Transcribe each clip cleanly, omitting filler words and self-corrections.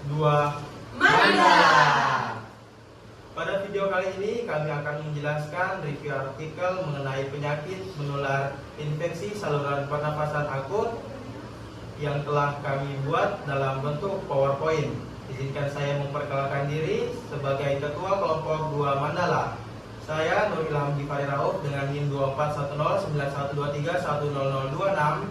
2 Mandala. Pada video kali ini kami akan menjelaskan review artikel mengenai penyakit menular infeksi saluran pernapasan akut yang telah kami buat dalam bentuk PowerPoint. Izinkan saya memperkenalkan diri sebagai Ketua Kelompok 2 Mandala. Saya Nur Ilham Gifari Rauf dengan NIM 24109123100026.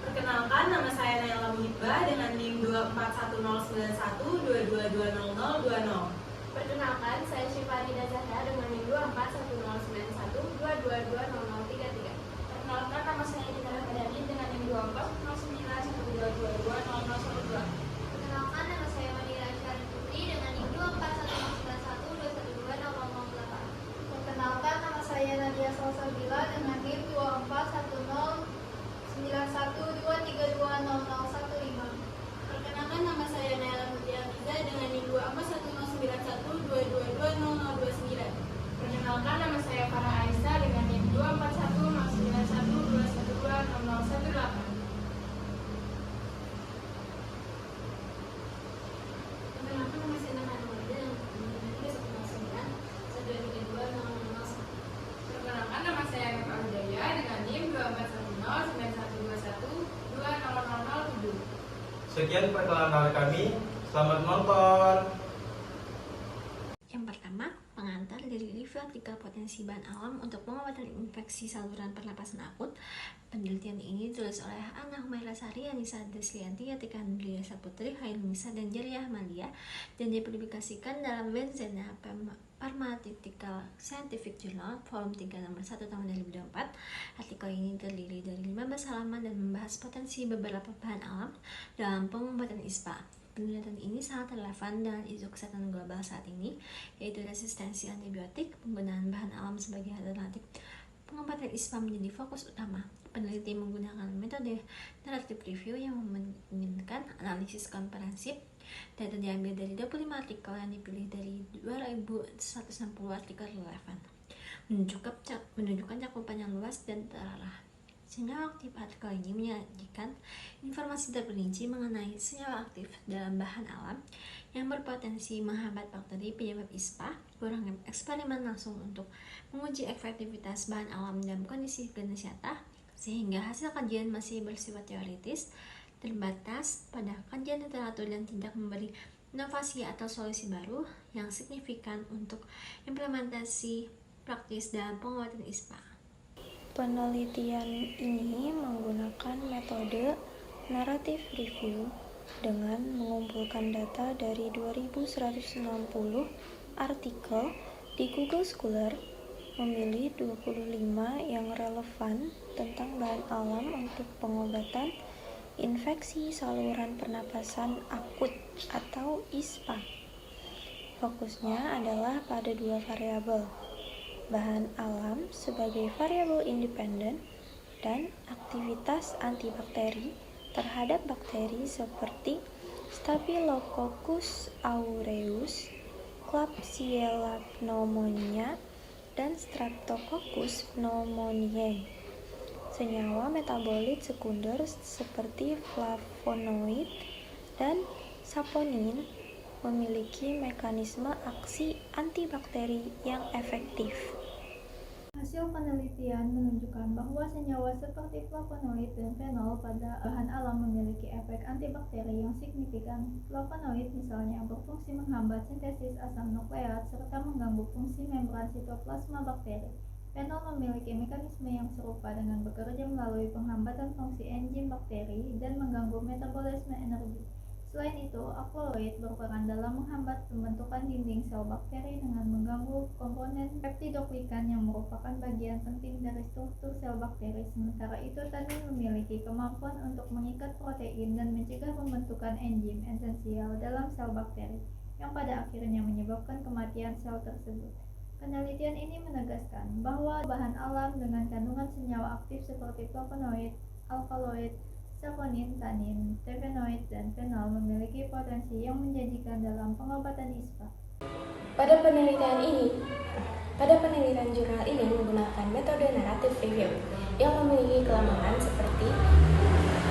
Perkenalkan, nama saya Naila Muhibah dengan NIM 24109122200020. Perkenalkan, saya Syifarida Zahra dengan NIM 24109122200033. Perkenalkan, nama saya Dina Rahmadani dengan NIM 240912220012. Perkenalkan, nama saya Manila Syarif Putri dengan NIM 241091212008. Perkenalkan, nama saya Nadia Salsabila dengan NIM 24109123200015. Perkenalkan, nama saya Naila Mutia Tiza dengan NIM 24109122200029. Perkenalkan, nama saya Farah Aisyah dengan NIM 24109121200018. Perkenalkan, nama saya Nana Nurida dengan NIM 241091222000. Perkenalkan, nama saya Nurul Aljaya dengan NIM 24109121200007. Sekian perkenalan kami. Selamat menonton. Yang pertama, pengantar dari review artikel potensi bahan alam untuk pengobatan infeksi saluran pernapasan akut. Penelitian ini ditulis oleh Ana Humaira Sari, Anissa Deslianti, Atika Andrea Saputri, Hailunisa, dan Jariah Ahmadiyah, dan dipublikasikan dalam Benzena Pharmaceutical Scientific Journal Volume 3 nomor 1 tahun 2024. Artikel ini terdiri dari 15 halaman dan membahas potensi beberapa bahan alam dalam pengobatan ISPA. Penelitian ini sangat relevan dengan isu kesehatan global saat ini, yaitu resistensi antibiotik. Penggunaan bahan alam sebagai alternatif pengobatan ISPA menjadi fokus utama. Peneliti menggunakan metode narrative review yang memungkinkan analisis komprehensif. Data diambil dari 25 artikel yang dipilih dari 2160 artikel relevan, menunjukkan cakupan yang luas dan terarah. Senyawa aktif artikel ini menyajikan informasi terperinci mengenai senyawa aktif dalam bahan alam yang berpotensi menghambat bakteri penyebab ISPA. Program eksperimen langsung untuk menguji efektivitas bahan alam dalam kondisi klinis nyata, sehingga hasil kajian masih bersifat teoritis, terbatas pada kajian literatur dan tidak memberi inovasi atau solusi baru yang signifikan untuk implementasi praktis dalam pengobatan ISPA. Penelitian ini menggunakan metode narrative review dengan mengumpulkan data dari 2160 artikel di Google Scholar, memilih 25 yang relevan tentang bahan alam untuk pengobatan infeksi saluran pernapasan akut atau ISPA. Fokusnya adalah pada dua variabel, bahan alam sebagai variabel independen dan aktivitas antibakteri terhadap bakteri seperti Staphylococcus aureus, Klebsiella pneumonia, dan Streptococcus pneumoniae. Senyawa metabolit sekunder seperti flavonoid dan saponin memiliki mekanisme aksi antibakteri yang efektif. Hasil penelitian menunjukkan bahwa senyawa seperti flavonoid dan fenol pada bahan alam memiliki efek antibakteri yang signifikan. Flavonoid misalnya berfungsi menghambat sintesis asam nukleat serta mengganggu fungsi membran sitoplasma bakteri. Fenol memiliki mekanisme yang serupa dengan bekerja melalui penghambatan fungsi enzim bakteri dan mengganggu metabolisme energi. Selain itu, alkaloid berperan dalam menghambat pembentukan dinding sel bakteri dengan mengganggu komponen peptidoglykan yang merupakan bagian penting dari struktur sel bakteri. Sementara itu, tanin memiliki kemampuan untuk mengikat protein dan mencegah pembentukan enzim esensial dalam sel bakteri, yang pada akhirnya menyebabkan kematian sel tersebut. Penelitian ini menegaskan bahwa bahan alam dengan kandungan senyawa aktif seperti flavonoid, alkaloid, saponin, tanin, terpenoid, dan fenol memiliki potensi yang menjanjikan dalam pengobatan ISPA. Pada penelitian jurnal ini menggunakan metode narrative review yang memiliki kelemahan seperti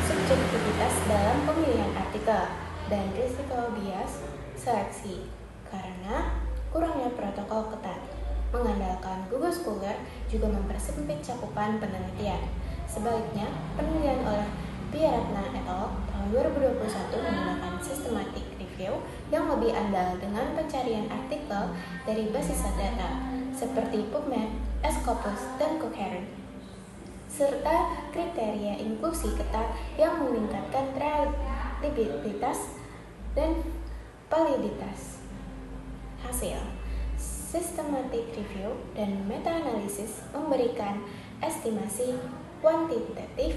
subjektivitas dalam pemilihan artikel. dan risiko bias seleksi karena kurangnya protokol ketat. Mengandalkan gugus tugas juga mempersempit cakupan penelitian. Sebaliknya, penelitian oleh Biaratna et al. Tahun 2021 menggunakan systematic review yang lebih andal dengan pencarian artikel dari basis data seperti PubMed, Scopus, dan Cochrane, serta kriteria inklusi ketat yang meningkatkan reliabilitas dan validitas hasil. Systematic review dan meta-analisis memberikan estimasi kuantitatif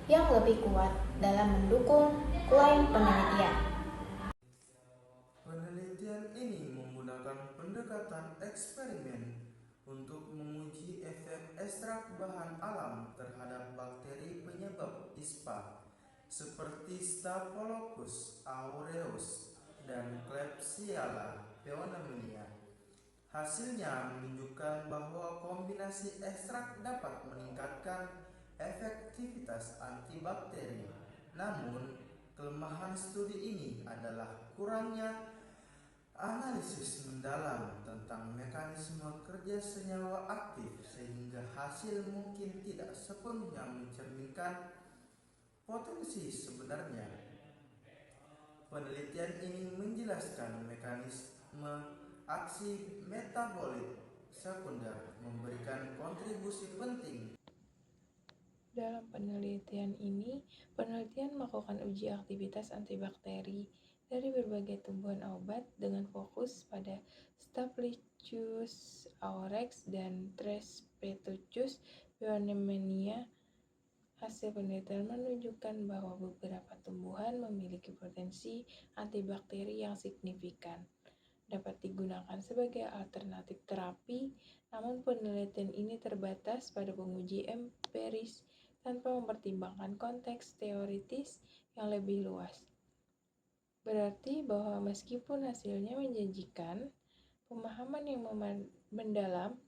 yang lebih kuat dalam mendukung klaim penelitian. Penelitian ini menggunakan pendekatan eksperimen untuk menguji efek ekstrak bahan alam terhadap bakteri penyebab ISPA seperti Staphylococcus aureus dan Klebsiella pneumoniae. Hasilnya menunjukkan bahwa kombinasi ekstrak dapat meningkatkan efektivitas antibakteri. Namun, kelemahan studi ini adalah kurangnya analisis mendalam tentang mekanisme kerja senyawa aktif sehingga hasil mungkin tidak sepenuhnya mencerminkan potensi sebenarnya. Penelitian ini menjelaskan mekanisme aksi metabolit sekunder memberikan kontribusi penting. Dalam penelitian ini, penelitian melakukan uji aktivitas antibakteri dari berbagai tumbuhan obat dengan fokus pada Staphylococcus aureus dan Streptococcus pneumoniae. Hasil penelitian menunjukkan bahwa beberapa tumbuhan memiliki potensi antibakteri yang signifikan, dapat digunakan sebagai alternatif terapi, namun penelitian ini terbatas pada penguji empiris tanpa mempertimbangkan konteks teoritis yang lebih luas. Berarti bahwa meskipun hasilnya menjanjikan, pemahaman yang mendalam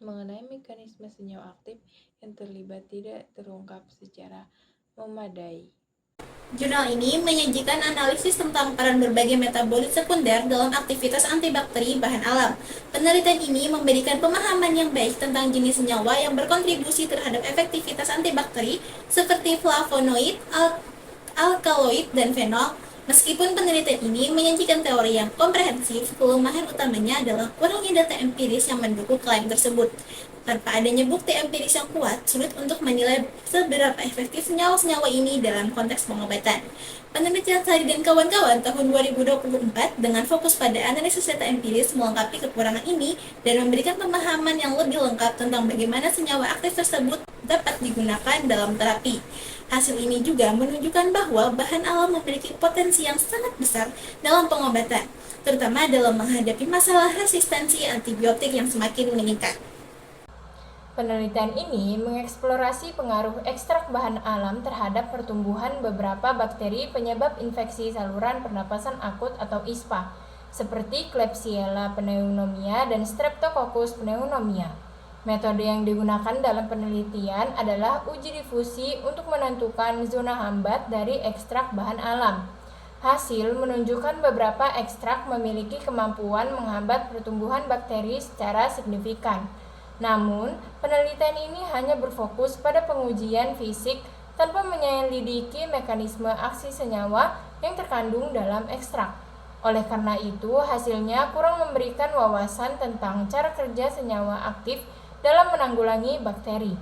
mengenai mekanisme senyawa aktif yang terlibat tidak terungkap secara memadai. Jurnal ini menyajikan analisis tentang peran berbagai metabolit sekunder dalam aktivitas antibakteri bahan alam. Penelitian ini memberikan pemahaman yang baik tentang jenis senyawa yang berkontribusi terhadap efektivitas antibakteri seperti flavonoid, alkaloid, dan fenol. Meskipun penelitian ini menyajikan teori yang komprehensif, kelemahan utamanya adalah kurangnya data empiris yang mendukung klaim tersebut. Tanpa adanya bukti empiris yang kuat, sulit untuk menilai seberapa efektif senyawa-senyawa ini dalam konteks pengobatan. Penelitian Sari dan kawan-kawan tahun 2024 dengan fokus pada analisis data empiris melengkapi kekurangan ini dan memberikan pemahaman yang lebih lengkap tentang bagaimana senyawa aktif tersebut dapat digunakan dalam terapi. Hasil ini juga menunjukkan bahwa bahan alam memiliki potensi yang sangat besar dalam pengobatan, terutama dalam menghadapi masalah resistensi antibiotik yang semakin meningkat. Penelitian ini mengeksplorasi pengaruh ekstrak bahan alam terhadap pertumbuhan beberapa bakteri penyebab infeksi saluran pernapasan akut atau ISPA, seperti Klebsiella pneumoniae dan Streptococcus pneumoniae. Metode yang digunakan dalam penelitian adalah uji difusi untuk menentukan zona hambat dari ekstrak bahan alam. Hasil menunjukkan beberapa ekstrak memiliki kemampuan menghambat pertumbuhan bakteri secara signifikan. Namun, penelitian ini hanya berfokus pada pengujian fisik tanpa menyelidiki mekanisme aksi senyawa yang terkandung dalam ekstrak. Oleh karena itu, hasilnya kurang memberikan wawasan tentang cara kerja senyawa aktif dalam menanggulangi bakteri.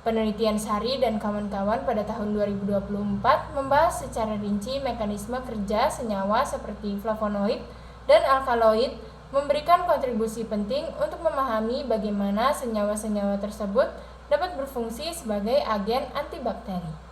Penelitian Sari dan kawan-kawan pada tahun 2024 membahas secara rinci mekanisme kerja senyawa seperti flavonoid dan alkaloid, memberikan kontribusi penting untuk memahami bagaimana senyawa-senyawa tersebut dapat berfungsi sebagai agen antibakteri.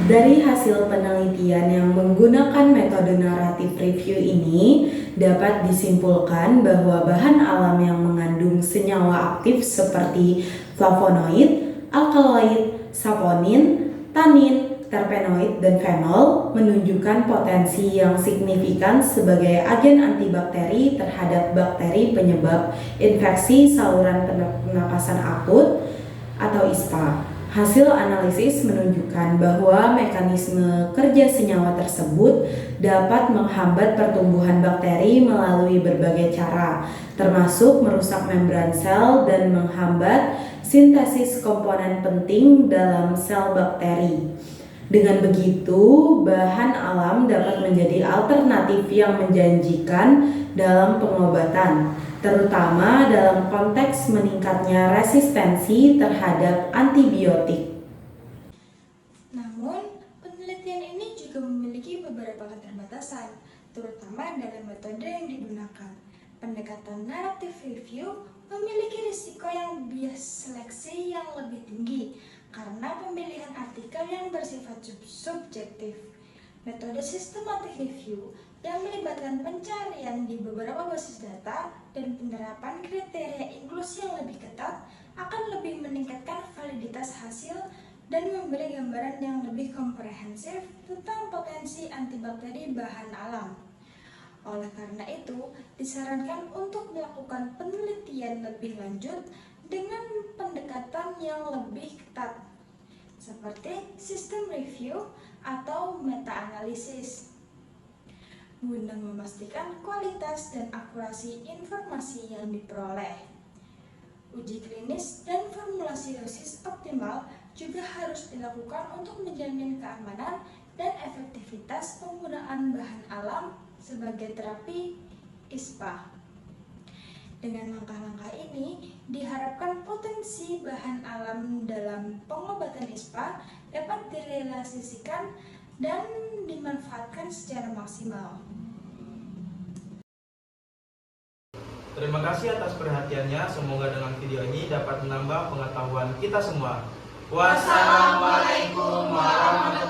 Dari hasil penelitian yang menggunakan metode naratif review ini, dapat disimpulkan bahwa bahan alam yang mengandung senyawa aktif seperti flavonoid, alkaloid, saponin, tanin, terpenoid, dan fenol menunjukkan potensi yang signifikan sebagai agen antibakteri terhadap bakteri penyebab infeksi saluran pernapasan akut atau ISPA. Hasil analisis menunjukkan bahwa mekanisme kerja senyawa tersebut dapat menghambat pertumbuhan bakteri melalui berbagai cara, termasuk merusak membran sel dan menghambat sintesis komponen penting dalam sel bakteri. Dengan begitu, bahan alam dapat menjadi alternatif yang menjanjikan dalam pengobatan, terutama dalam konteks meningkatnya resistensi terhadap antibiotik. Namun, penelitian ini juga memiliki beberapa keterbatasan, terutama dalam metode yang digunakan. Pendekatan narrative review memiliki risiko yang bias seleksi yang lebih tinggi karena pemilihan artikel yang bersifat subjektif. Metode systematic review yang melibatkan pencarian di beberapa basis data dan penerapan kriteria inklusi yang lebih ketat akan lebih meningkatkan validitas hasil dan memberi gambaran yang lebih komprehensif tentang potensi antibakteri bahan alam. Oleh karena itu, disarankan untuk melakukan penelitian lebih lanjut dengan pendekatan yang lebih ketat, seperti sistem review atau meta-analisis, guna memastikan kualitas dan akurasi informasi yang diperoleh. Uji klinis dan formulasi dosis optimal juga harus dilakukan untuk menjamin keamanan dan efektivitas penggunaan bahan alam sebagai terapi ISPA. Dengan langkah-langkah ini, diharapkan potensi bahan alam dalam pengobatan ISPA dapat direalisasikan dan dimanfaatkan secara maksimal. Terima kasih atas perhatiannya. Semoga dengan video ini dapat menambah pengetahuan kita semua. Wassalamualaikum warahmatullahi wabarakatuh.